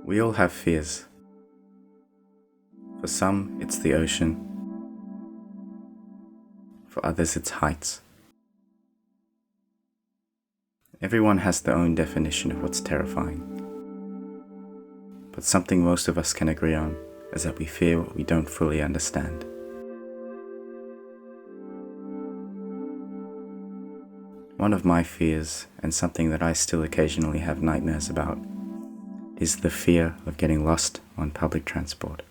We all have fears. For some, it's the ocean. For others, it's heights. Everyone has their own definition of what's terrifying. But something most of us can agree on is that we fear what we don't fully understand. One of my fears, and something that I still occasionally have nightmares about, is the fear of getting lost on public transport.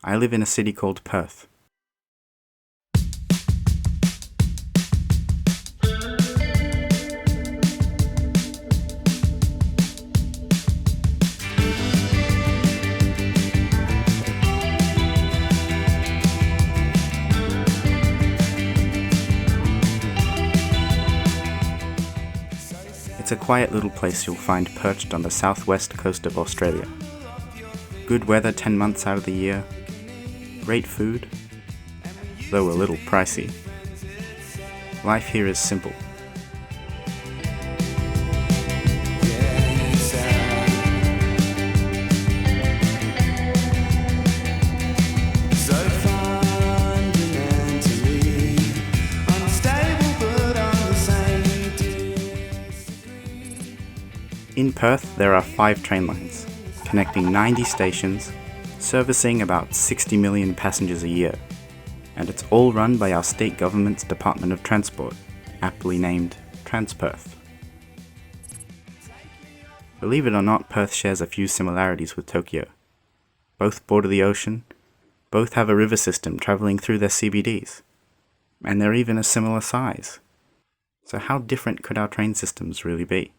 I live in a city called Perth. It's a quiet little place you'll find perched on the southwest coast of Australia. Good weather 10 months out of the year. Great food, though a little pricey. Life here is simple. In Perth, there are 5 train lines, connecting 90 stations, servicing about 60 million passengers a year, and it's all run by our state government's Department of Transport, aptly named TransPerth. Believe it or not, Perth shares a few similarities with Tokyo. Both border the ocean, both have a river system travelling through their CBDs, and they're even a similar size. So how different could our train systems really be?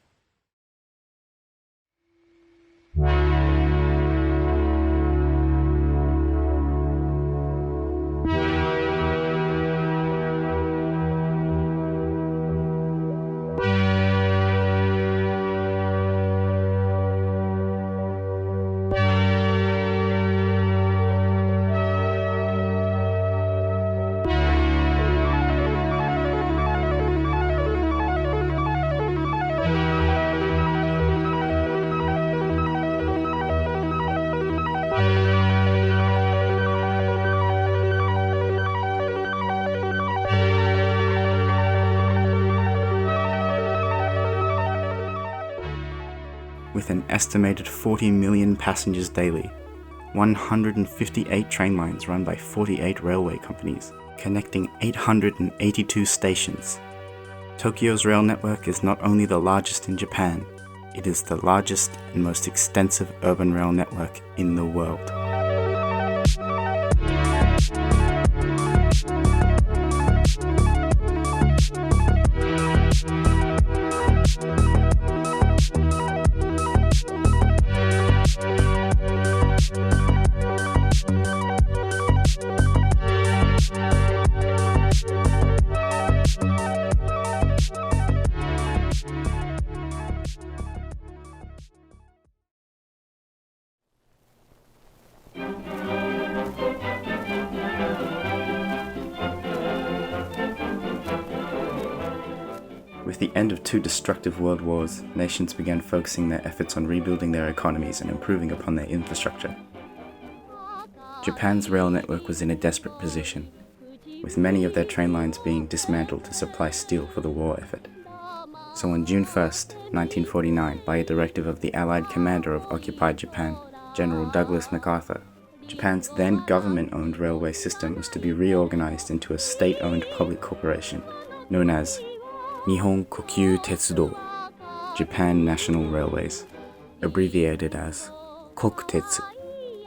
With an estimated 40 million passengers daily, 158 train lines run by 48 railway companies, connecting 882 stations. Tokyo's rail network is not only the largest in Japan, it is the largest and most extensive urban rail network in the world. With the end of 2 destructive world wars, nations began focusing their efforts on rebuilding their economies and improving upon their infrastructure. Japan's rail network was in a desperate position, with many of their train lines being dismantled to supply steel for the war effort. So on June 1st, 1949, by a directive of the Allied commander of occupied Japan, General Douglas MacArthur, Japan's then government-owned railway system was to be reorganized into a state-owned public corporation known as Nihon Kokyū Tetsudo, Japan National Railways, abbreviated as Kokutetsu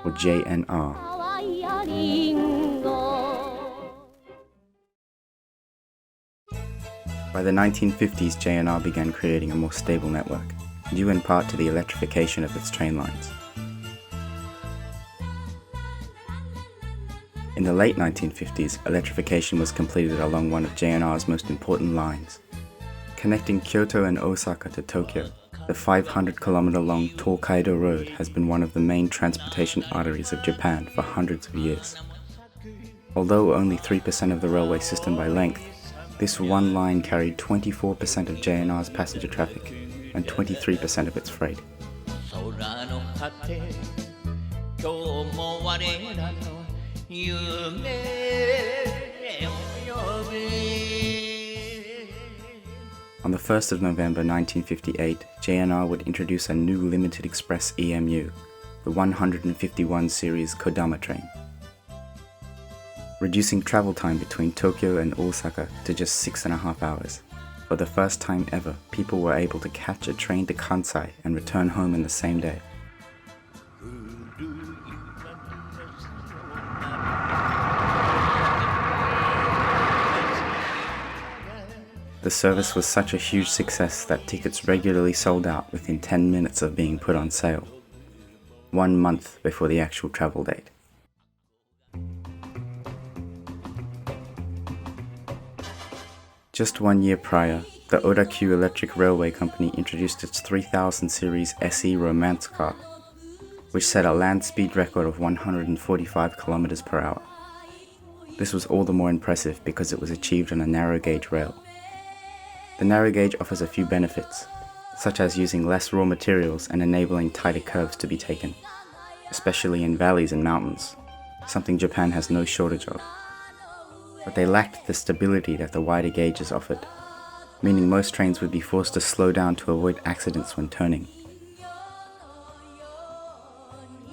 or JNR. By the 1950s, JNR began creating a more stable network, due in part to the electrification of its train lines. In the late 1950s, electrification was completed along one of JNR's most important lines. Connecting Kyoto and Osaka to Tokyo, the 500-kilometer-long Tokaido Road has been one of the main transportation arteries of Japan for hundreds of years. Although only 3% of the railway system by length, this one line carried 24% of JNR's passenger traffic and 23% of its freight. On the 1st of November 1958, JNR would introduce a new limited express EMU, the 151 series Kodama train. Reducing travel time between Tokyo and Osaka to just 6.5 hours. For the first time ever, people were able to catch a train to Kansai and return home in the same day. The service was such a huge success that tickets regularly sold out within 10 minutes of being put on sale, 1 month before the actual travel date. Just 1 year prior, the Odakyu Electric Railway Company introduced its 3000 series SE Romance car, which set a land speed record of 145 km per hour. This was all the more impressive because it was achieved on a narrow gauge rail. The narrow gauge offers a few benefits, such as using less raw materials and enabling tighter curves to be taken, especially in valleys and mountains, something Japan has no shortage of. But they lacked the stability that the wider gauges offered, meaning most trains would be forced to slow down to avoid accidents when turning.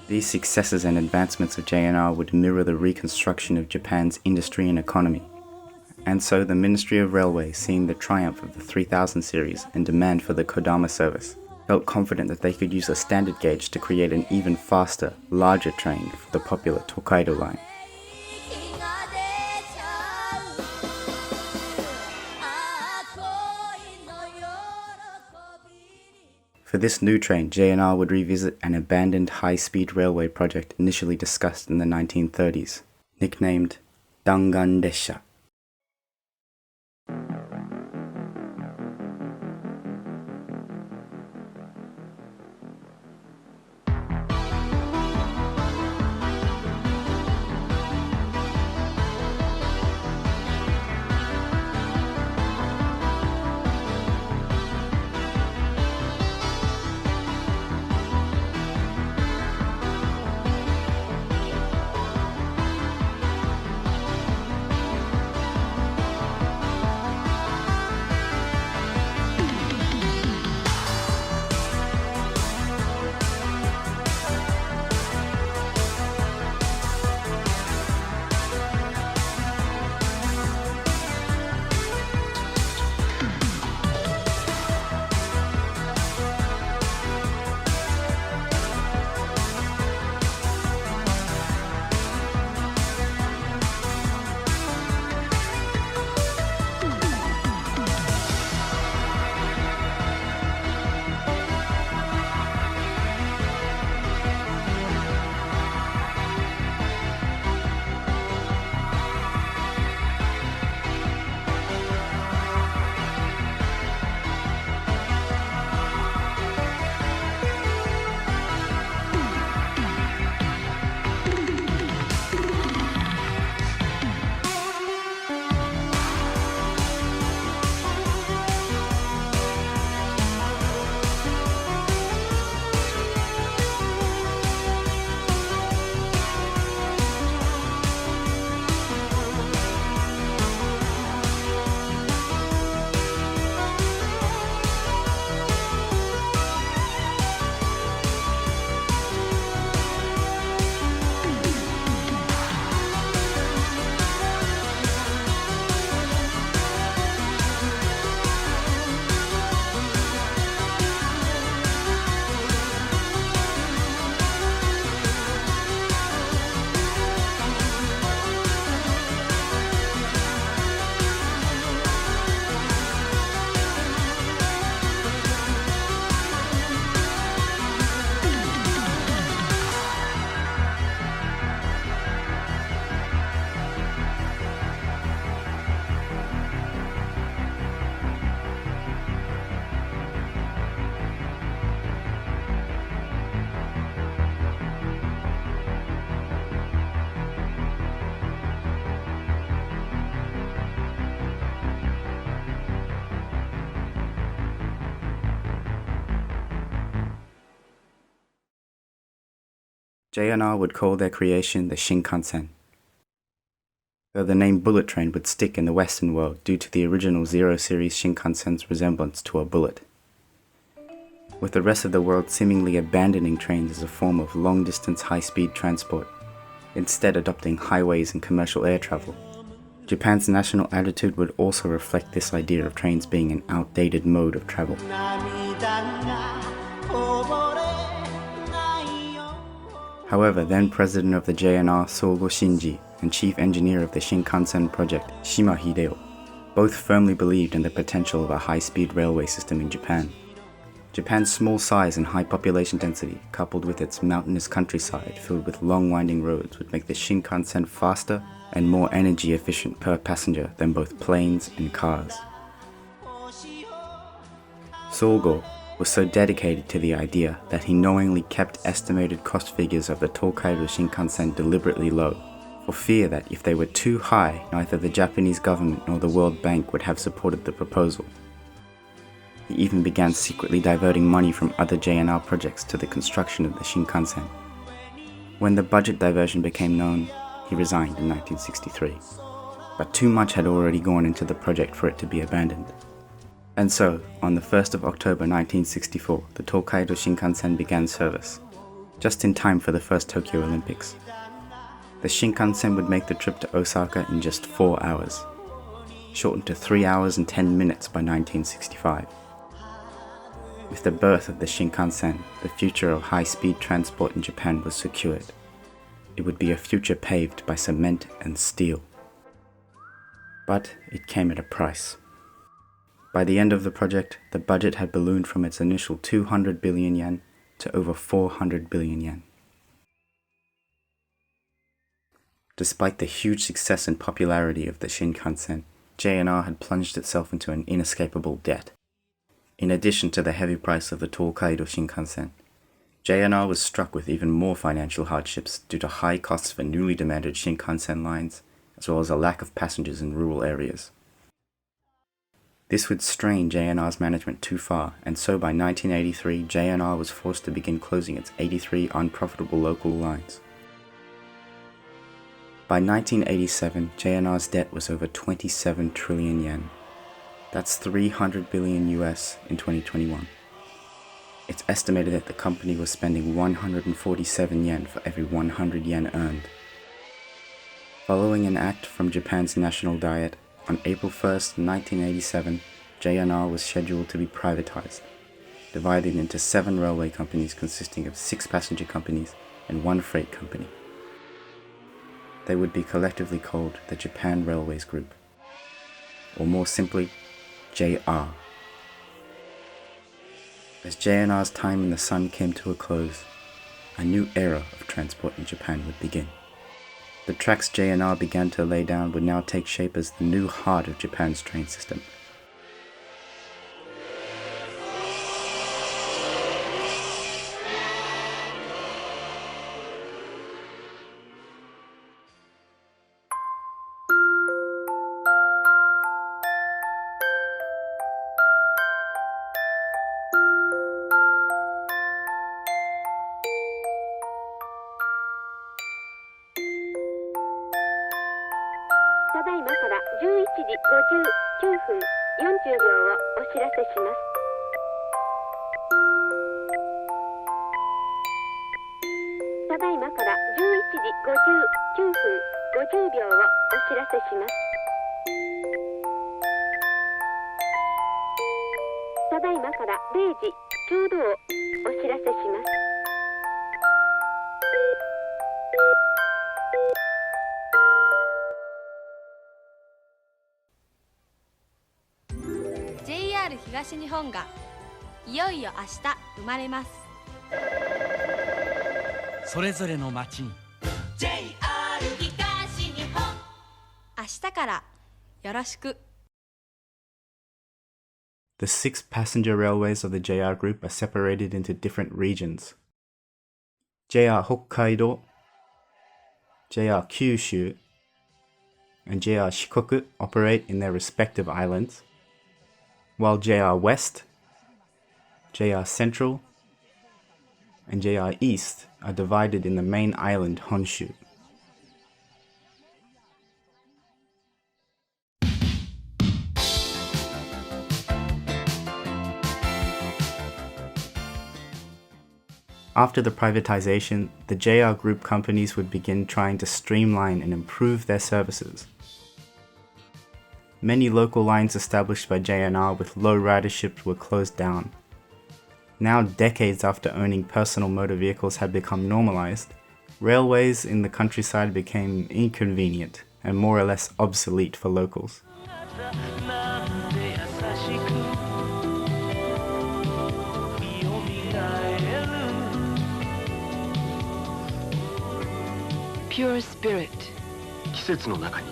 These successes and advancements of JNR would mirror the reconstruction of Japan's industry and economy, and so the Ministry of Railway, seeing the triumph of the 3000 series and demand for the Kodama service, felt confident that they could use a standard gauge to create an even faster, larger train for the popular Tokaido line. For this new train, JNR would revisit an abandoned high-speed railway project initially discussed in the 1930s, nicknamed Dangan Desha. JNR would call their creation the Shinkansen, though the name bullet train would stick in the Western world due to the original Zero Series Shinkansen's resemblance to a bullet, with the rest of the world seemingly abandoning trains as a form of long-distance high-speed transport, instead adopting highways and commercial air travel. Japan's national attitude would also reflect this idea of trains being an outdated mode of travel. However, then president of the JNR Sogo Shinji and chief engineer of the Shinkansen project Shima Hideo both firmly believed in the potential of a high-speed railway system in Japan. Japan's small size and high population density, coupled with its mountainous countryside filled with long winding roads, would make the Shinkansen faster and more energy efficient per passenger than both planes and cars. Sogo was so dedicated to the idea that he knowingly kept estimated cost figures of the Tokaido Shinkansen deliberately low, for fear that if they were too high, neither the Japanese government nor the World Bank would have supported the proposal. He even began secretly diverting money from other JNR projects to the construction of the Shinkansen. When the budget diversion became known, he resigned in 1963. But too much had already gone into the project for it to be abandoned. And so, on the 1st of October 1964, the Tokaido Shinkansen began service, just in time for the first Tokyo Olympics. The Shinkansen would make the trip to Osaka in just 4 hours, shortened to 3 hours and 10 minutes by 1965. With the birth of the Shinkansen, the future of high-speed transport in Japan was secured. It would be a future paved by cement and steel. But it came at a price. By the end of the project, the budget had ballooned from its initial 200 billion yen to over 400 billion yen. Despite the huge success and popularity of the Shinkansen, JNR had plunged itself into an inescapable debt. In addition to the heavy price of the Tokaido Shinkansen, JNR was struck with even more financial hardships due to high costs for newly demanded Shinkansen lines, as well as a lack of passengers in rural areas. This would strain JNR's management too far, and so by 1983, JNR was forced to begin closing its 83 unprofitable local lines. By 1987, JNR's debt was over 27 trillion yen. That's 300 billion US in 2021. It's estimated that the company was spending 147 yen for every 100 yen earned. Following an act from Japan's National Diet, on April 1st, 1987, JNR was scheduled to be privatized, divided into 7 railway companies consisting of 6 passenger companies and 1 freight company. They would be collectively called the Japan Railways Group, or more simply, JR. As JNR's time in the sun came to a close, a new era of transport in Japan would begin. The tracks JNR began to lay down would now take shape as the new heart of Japan's train system. JR 東日本がいよいよ明日生まれます。それぞれの街に JR 東日本、明日からよろしく。The 6 passenger railways of the JR Group are separated into different regions. JR Hokkaido, JR Kyushu, and JR Shikoku operate in their respective islands, while JR West, JR Central, and JR East are divided in the main island Honshu. After the privatization, the JR Group companies would begin trying to streamline and improve their services. Many local lines established by JNR with low ridership were closed down. Now, decades after owning personal motor vehicles had become normalized, railways in the countryside became inconvenient and more or less obsolete for locals. Pure spirit. 季節の中に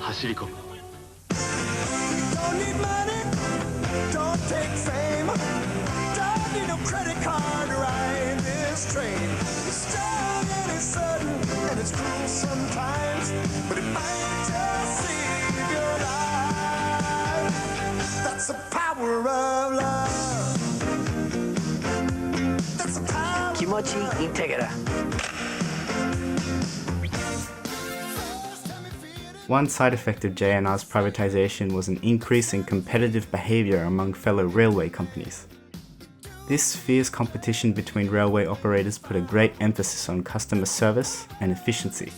走り込む Don't need money, don't take fame, don't need no credit card to ride this train. It's strong and it's sudden and it's cruel sometimes, but it might just save your life. That's the power of love. That's the power. 気持ちインテグラ One side effect of JNR's privatization was an increase in competitive behavior among fellow railway companies. This fierce competition between railway operators put a great emphasis on customer service and efficiency.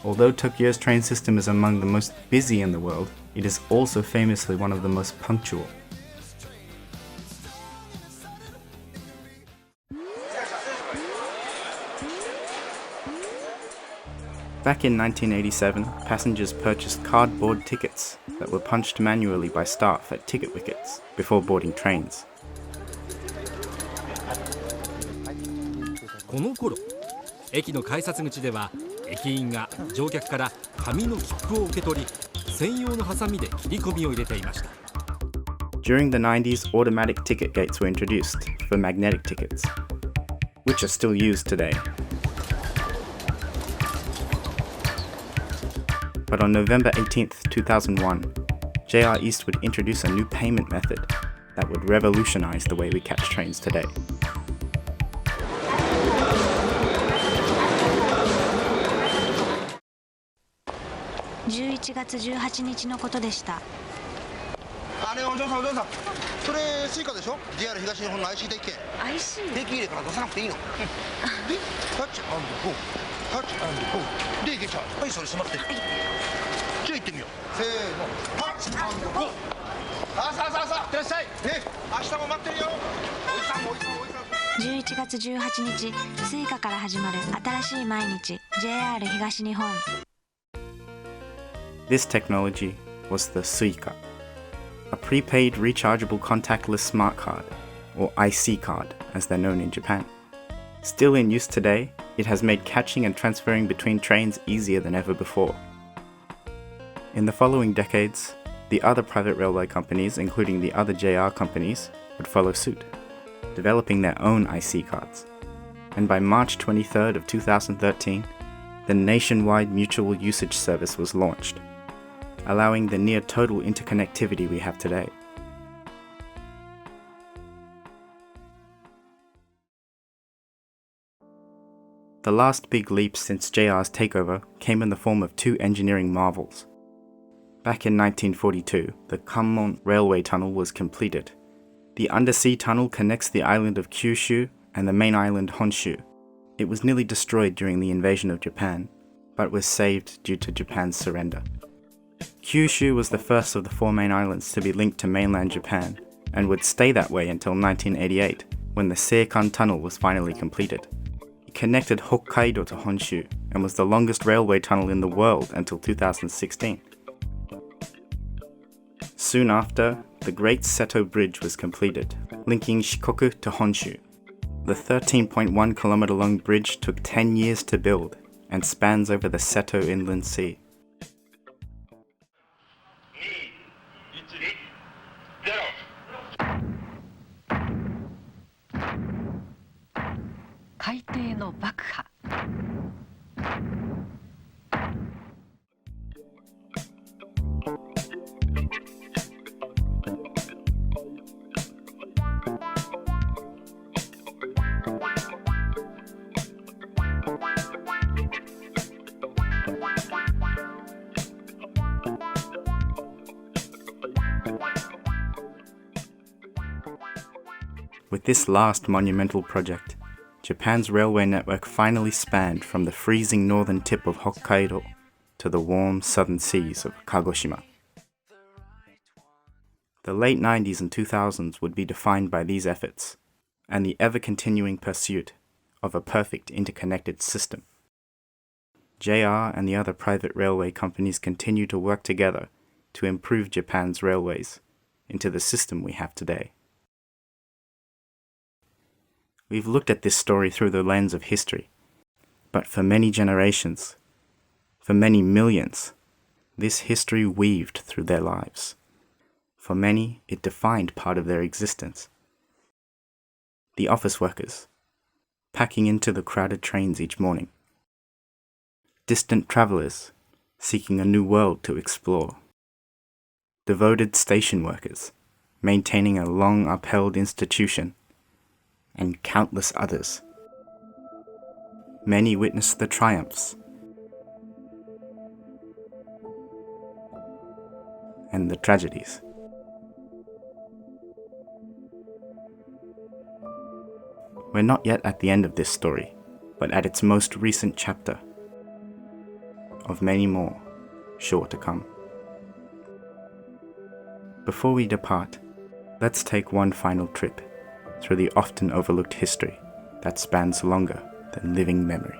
Although Tokyo's train system is among the most busy in the world, it is also famously one of the most punctual. Back in 1987, passengers purchased cardboard tickets that were punched manually by staff at ticket wickets before boarding trains. この頃、駅の改札口では駅員が乗客から紙の切符を受け取り、専用のハサミで切り込みを入れていました。During the 90s, automatic ticket gates were introduced for magnetic tickets, which are still used today. But on November 18, 2001, JR East would introduce a new payment method that would revolutionize the way we catch trains today. 11月18日のことでした。あれお嬢さんそれスイカでしょ JR 東日本の IC 定期券 IC？ 定期入れから出さなくていいの、でタッチ&ゴータッチ&ゴーでいけちゃう。はいそれしまって、じゃあ行ってみよう。せーのタッチ&ゴー。さあいってらっしゃいね。明日も待ってるよ。おじさん11月18日、スイカから始まる新しい毎日 JR 東日本。 This technology was the Suica, a prepaid rechargeable contactless smart card, or IC card as they're known in Japan. Still in use today, it has made catching and transferring between trains easier than ever before. In the following decades, the other private railway companies, including the other JR companies, would follow suit, developing their own IC cards. And by March 23rd of 2013, the nationwide mutual usage service was launched, allowing the near total interconnectivity we have today. The last big leap since JR's takeover came in the form of two engineering marvels. Back in 1942, the Kanmon Railway Tunnel was completed. The undersea tunnel connects the island of Kyushu and the main island Honshu. It was nearly destroyed during the invasion of Japan, but was saved due to Japan's surrender. Kyushu was the first of the four main islands to be linked to mainland Japan, and would stay that way until 1988, when the Seikan Tunnel was finally completed. It connected Hokkaido to Honshu, and was the longest railway tunnel in the world until 2016. Soon after, the Great Seto Bridge was completed, linking Shikoku to Honshu. The 13.1 kilometer long bridge took 10 years to build, and spans over the Seto Inland Sea. 海底の爆破。With this last monumental project, Japan's railway network finally spanned from the freezing northern tip of Hokkaido to the warm southern seas of Kagoshima. The late 90s and 2000s would be defined by these efforts and the ever-continuing pursuit of a perfect interconnected system. JR and the other private railway companies continue to work together to improve Japan's railways into the system we have today. We've looked at this story through the lens of history, but for many generations, for many millions, this history weaved through their lives. For many, it defined part of their existence. The office workers, packing into the crowded trains each morning. Distant travelers, seeking a new world to explore. Devoted station workers, maintaining a long upheld institution. And countless others. Many witnessed the triumphs and the tragedies. We're not yet at the end of this story, but at its most recent chapter, of many more sure to come. Before we depart, let's take one final trip through the often overlooked history that spans longer than living memory.